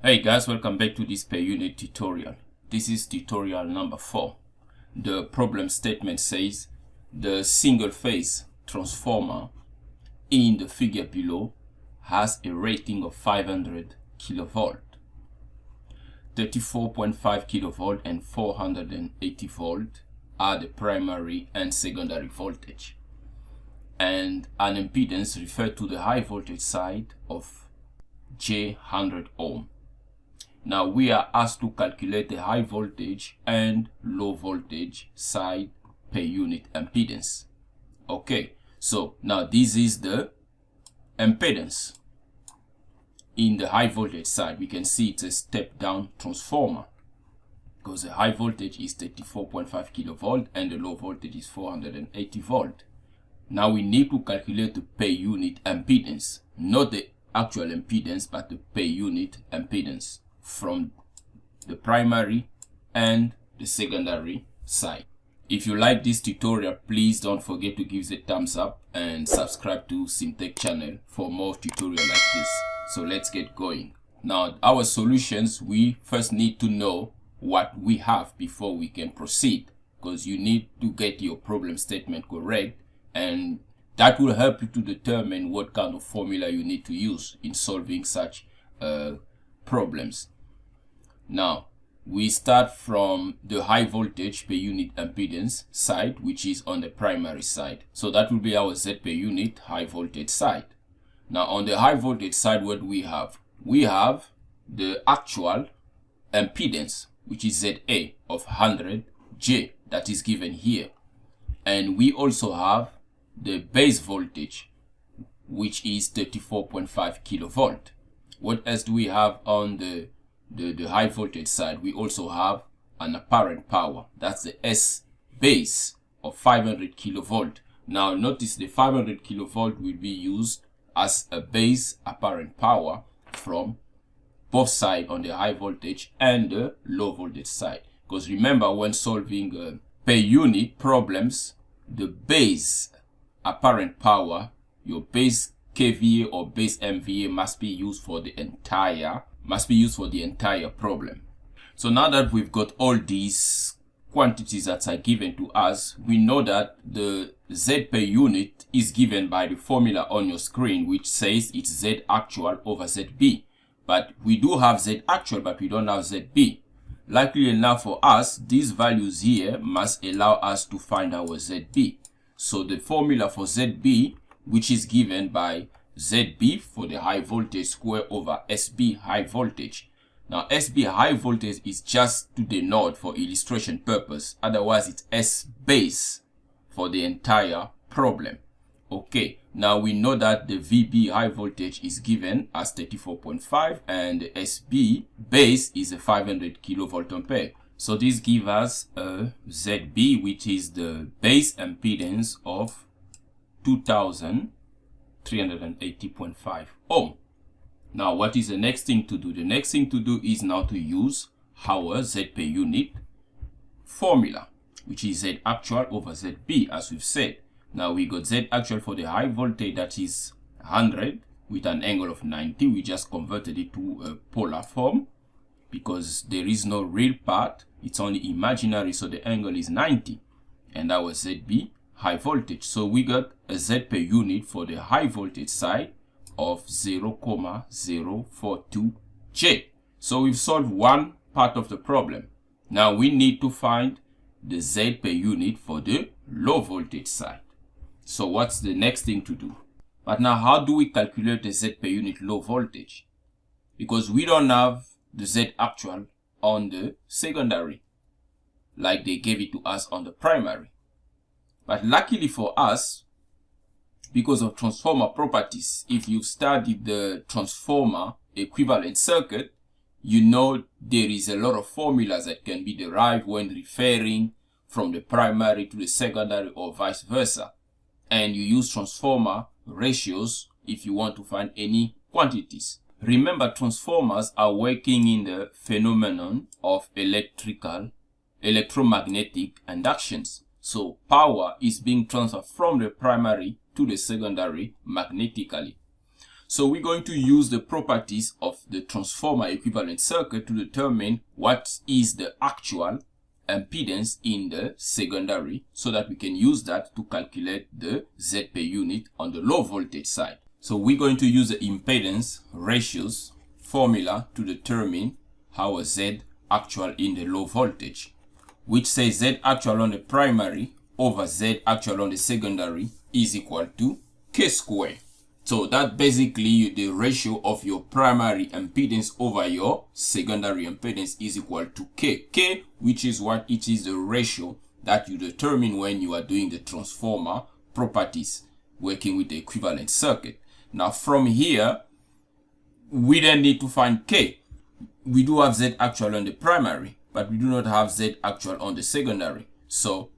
Hey guys, welcome back to this per unit tutorial. This is tutorial number 4. The problem statement says the single phase transformer in the figure below has a rating of 500 kilovolt, 34.5 kilovolt and 480 volt are the primary and secondary voltage, and an impedance referred to the high voltage side of J100 ohm. Now we are asked to calculate the high voltage and low voltage side per unit impedance. Okay, so now this is the impedance. In the high voltage side, we can see it's a step down transformer because the high voltage is 34.5 kilovolt and the low voltage is 480 volt. Now we need to calculate the per unit impedance, not the actual impedance, but the per unit impedance from the primary and the secondary side. If you like this tutorial, please don't forget to give it a thumbs up and subscribe to CMTEQ channel for more tutorials like this. So let's get going. Now our solutions, we first need to know what we have before we can proceed, because you need to get your problem statement correct, and that will help you to determine what kind of formula you need to use in solving such problems. Now we start from the high voltage per unit impedance side, which is on the primary side. So that will be our Z per unit high voltage side. Now on the high voltage side, what do we have? We have the actual impedance, which is ZA of 100J, that is given here. And we also have the base voltage, which is 34.5 kilovolt. What else do we have on the high voltage side? We also have an apparent power. That's the S base of 500 kilovolt. Now notice the 500 kilovolt will be used as a base apparent power from both sides on the high voltage and the low voltage side. Because remember, when solving per unit problems, the base apparent power, your base kVA or base MVA, must be used for the entire problem. So now that we've got all these quantities that are given to us, we know that the Z per unit is given by the formula on your screen, which says it's Z actual over ZB. But we do have Z actual, but we don't have ZB. Luckily enough for us, these values here must allow us to find our ZB. So the formula for ZB, which is given by ZB for the high voltage square over SB high voltage. Now SB high voltage is just to denote for illustration purpose. Otherwise it's S base for the entire problem. Okay, now we know that the VB high voltage is given as 34.5 and the SB base is a 500 kilovolt ampere. So this gives us a ZB, which is the base impedance of 2380.5 ohm. Now what is the next thing to do? The next thing to do is now to use our Z per unit formula, which is Z actual over ZB, as we've said. Now we got Z actual for the high voltage, that is 100 with an angle of 90. We just converted it to a polar form because there is no real part, it's only imaginary, so the angle is 90, and that was ZB high voltage. So we got a Z per unit for the high voltage side of 0.042 J. So we've solved one part of the problem. Now we need to find the Z per unit for the low voltage side. So what's the next thing to do? But now how do we calculate the Z per unit low voltage? Because we don't have the Z actual on the secondary like they gave it to us on the primary. But luckily for us, because of transformer properties, if you've studied the transformer equivalent circuit, you know there is a lot of formulas that can be derived when referring from the primary to the secondary or vice versa. And you use transformer ratios if you want to find any quantities. Remember, transformers are working in the phenomenon of electromagnetic inductions. So power is being transferred from the primary to the secondary magnetically. So we're going to use the properties of the transformer equivalent circuit to determine what is the actual impedance in the secondary, so that we can use that to calculate the Z per unit on the low voltage side. So we're going to use the impedance ratios formula to determine our Z actual in the low voltage, which says Z actual on the primary over Z actual on the secondary is equal to K square. So that basically the ratio of your primary impedance over your secondary impedance is equal to K. K, which is what it is, the ratio that you determine when you are doing the transformer properties working with the equivalent circuit. Now from here, we then need to find K. We do have Z actual on the primary, but we do not have Z actual on the secondary. So,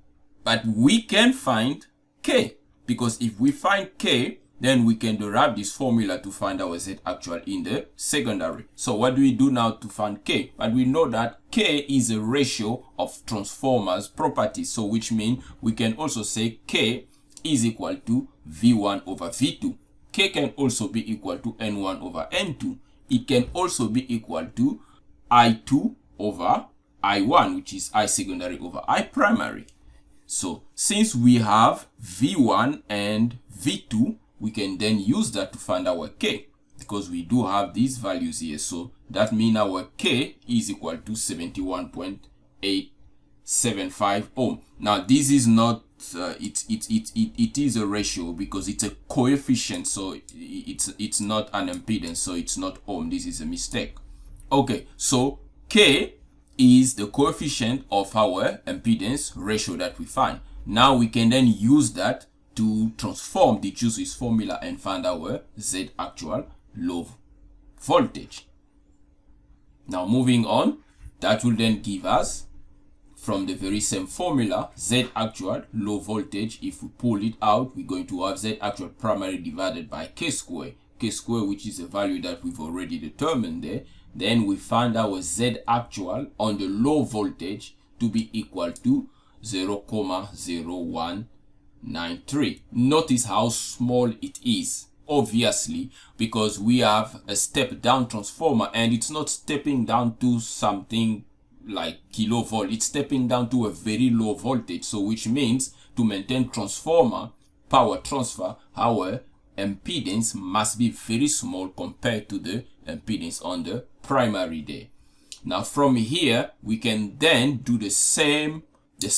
but we can find K, because if we find K, then we can derive this formula to find our Z actual in the secondary. So what do we do now to find K? But we know that K is a ratio of transformers properties. So which means we can also say K is equal to V1 over V2. K can also be equal to N1 over N2. It can also be equal to I2 over I1, which is I secondary over I primary. So since we have V1 and V2, we can then use that to find our K, because we do have these values here. So that means our K is equal to 71.875 ohm. Now this is not it is a ratio because it's a coefficient, so it's not an impedance, so it's not ohm. This is a mistake. Okay, so K is the coefficient of our impedance ratio that we find. Now we can then use that to transform the juices formula and find our Z actual low voltage. Now moving on, that will then give us, from the very same formula, Z actual low voltage. If we pull it out, we're going to have Z actual primary divided by K square. K square, which is a value that we've already determined there. Then we find our Z actual on the low voltage to be equal to 0.0193. Notice how small it is, obviously, because we have a step down transformer and it's not stepping down to something like kilovolt, it's stepping down to a very low voltage. So which means to maintain transformer power transfer, our impedance must be very small compared to the impedance on the primary there. Now from here we can then do the same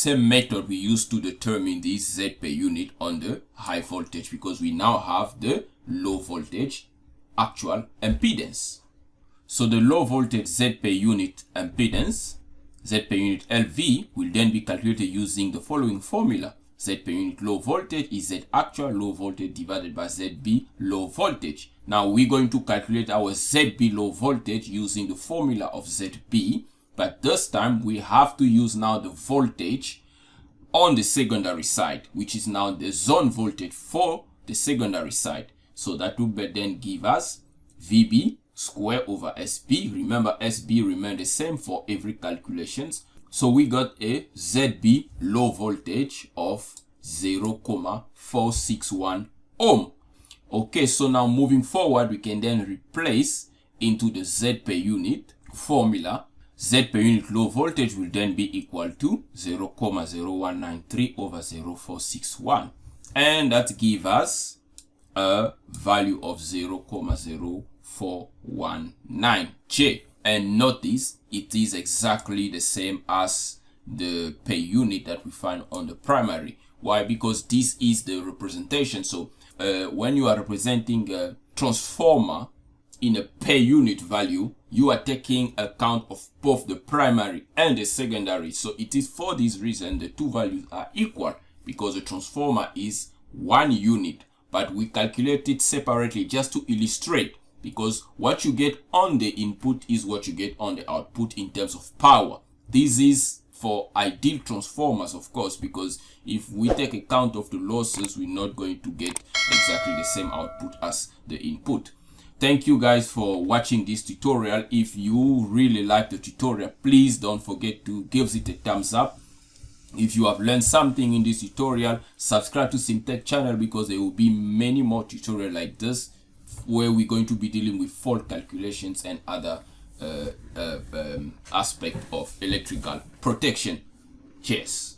method we used to determine this Z per unit on the high voltage, because we now have the low voltage actual impedance. So the low voltage Z per unit impedance, Z per unit LV, will then be calculated using the following formula. Z per unit low voltage is Z actual low voltage divided by ZB low voltage. Now we're going to calculate our ZB low voltage using the formula of ZB, but this time we have to use now the voltage on the secondary side, which is now the zone voltage for the secondary side. So that will then give us VB square over SB. Remember, SB remain the same for every calculations. So we got a ZB low voltage of 0.461 ohm. Okay, so now moving forward, we can then replace into the Z per unit formula. Z per unit low voltage will then be equal to 0.0193 over 0.461. And that gives us a value of 0.0419 J. And notice it is exactly the same as the per unit that we find on the primary. Why? Because this is the representation. So when you are representing a transformer in a per unit value, you are taking account of both the primary and the secondary. So it is for this reason the two values are equal, because the transformer is 1 unit, but we calculate it separately just to illustrate, because what you get on the input is what you get on the output in terms of power. This is for ideal transformers, of course, because if we take account of the losses, we're not going to get exactly the same output as the input. Thank you guys for watching this tutorial. If you really like the tutorial, please don't forget to give it a thumbs up. If you have learned something in this tutorial, subscribe to CMTEQ channel, because there will be many more tutorials like this where we're going to be dealing with fault calculations and other aspect of electrical protection. Cheers.